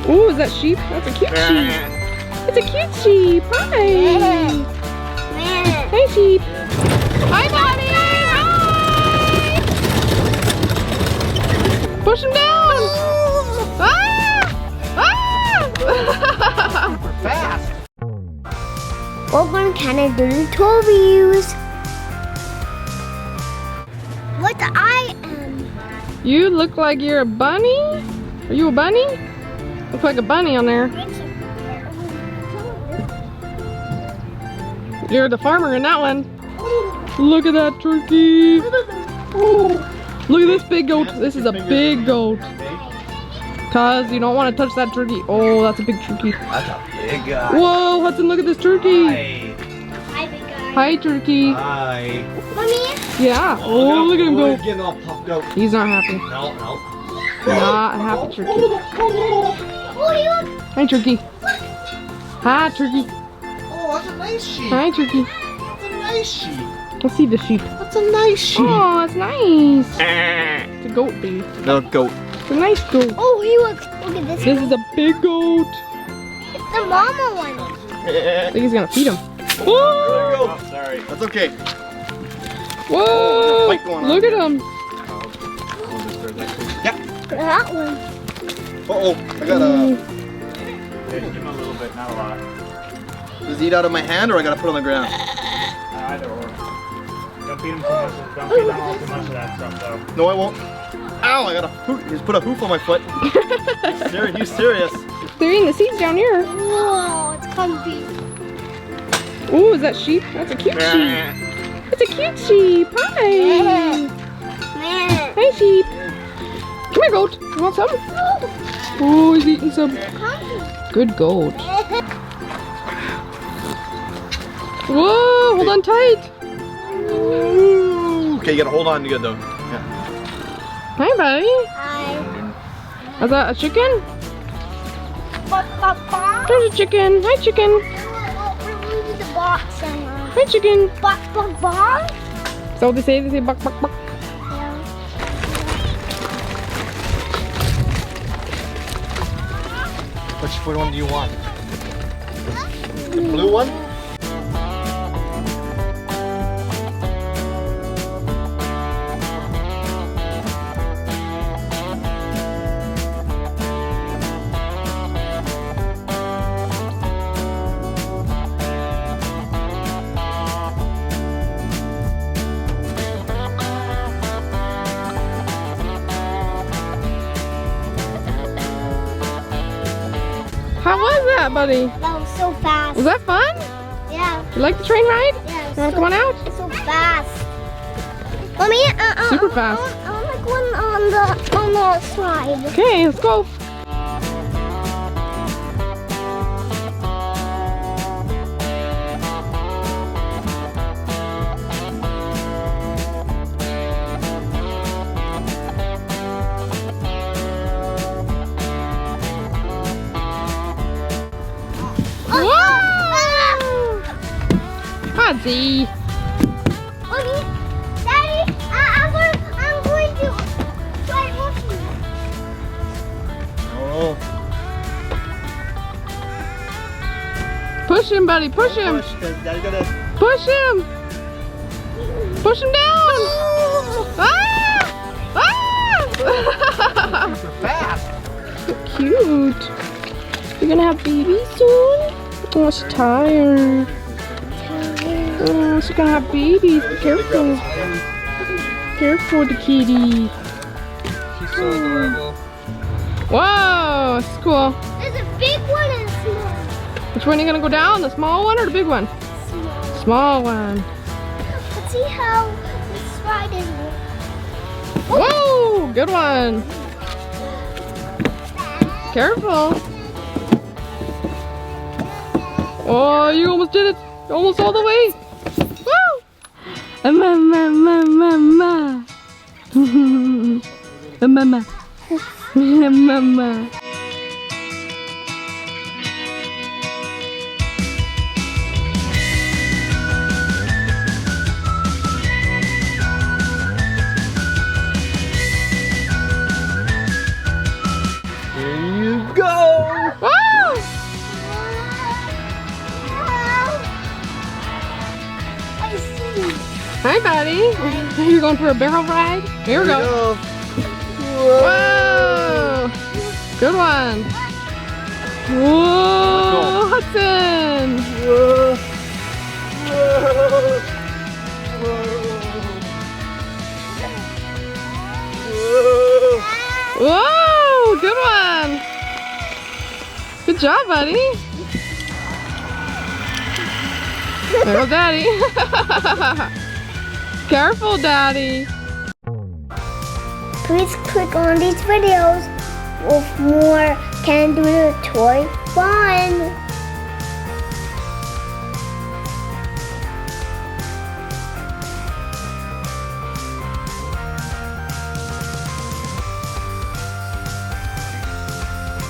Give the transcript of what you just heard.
Oh, is that sheep? That's a cute sheep. It's a cute sheep. Hi. Hi, sheep. Hi, buddy. Hi. Push him down. Super fast. Welcome to Canadoodle Toy Reviews. What I am? You look like you're a bunny? Are you a bunny? Look like a bunny on there. You're the farmer in that one. Look at that turkey. Look at this big goat. This is a big goat. Cause you don't want to touch that turkey. Oh, that's a big turkey. That's a big guy. Whoa, Hudson, look at this turkey. Hi. Hi, big guy. Hi, turkey. Hi. Mommy? Yeah. Oh, look at him go. He's getting all puffed out. He's not happy. No. Not a happy turkey. Oh, he was. Hi, turkey. Hi, turkey. Oh, that's a nice sheep. Hi, turkey. That's a nice sheep. Let's see the sheep. That's a nice sheep. Oh, it's nice. It's a goat, baby. No goat. It's a nice goat. Oh, he was. Look at this. This is a big goat. It's the mama one. I think he's gonna feed him. There Whoa! you go. Sorry. That's okay. Whoa! Fight going on Look at here. him. Yeah. That one. Uh-oh. I got a... Give him a little bit, not a lot. Does he eat out of my hand or I gotta put it on the ground? Either or. Don't feed him too much. Don't feed them all too much of that stuff, though. No, I won't. Ow, I got a hoof. He's put a hoof on my foot. He's serious. They're eating the seeds down here. Whoa, it's comfy. Ooh, is that sheep? That's a cute sheep. It's a cute sheep. Hi. Man. Hi, sheep. Come here, goat. You want some? Oh, he's eating some. Good goat. Whoa, hold on tight. Okay, you gotta hold on good though. Yeah. Hi, buddy. Hi. Is that a chicken? Bark. There's a chicken. Hi, chicken. We'll leave the box and Hi, chicken. bark. Is that what they say? They say buck, buck, buck. Which one do you want? The blue one? How was that, buddy? That was so fast. Was that fun? Yeah. You like the train ride? Yeah. You want to come on out? It's so fast. Mommy, Super fast. I want like one on the slide. Okay, let's go. Whoa! Fuzzy. Mommy, Daddy, I'm going to try walking. Oh. Push him, buddy. Push him. Push, 'cause Daddy got it. Push him. Push him down. Ah! Super fast. Cute. You're gonna have babies soon? Oh, she's tired. Oh, she's gonna have babies. Be careful. Careful with the kitty. She's so adorable. Whoa, it's cool. There's a big one and a small. Which one are you gonna go down? The small one or the big one? Small. Small one. Let's see how this ride is. Whoa, good one. Careful. Oh, you almost did it. Almost all the way. Woo! Mama. Mama. Mama. Here you go. Hi, buddy. You're going for a barrel ride? Here we go. Whoa! Good one. Whoa, Hudson! Whoa. Whoa, good one. Good job, buddy. There goes Daddy. Careful, Daddy. Please click on these videos with more Canadoodle Toy fun.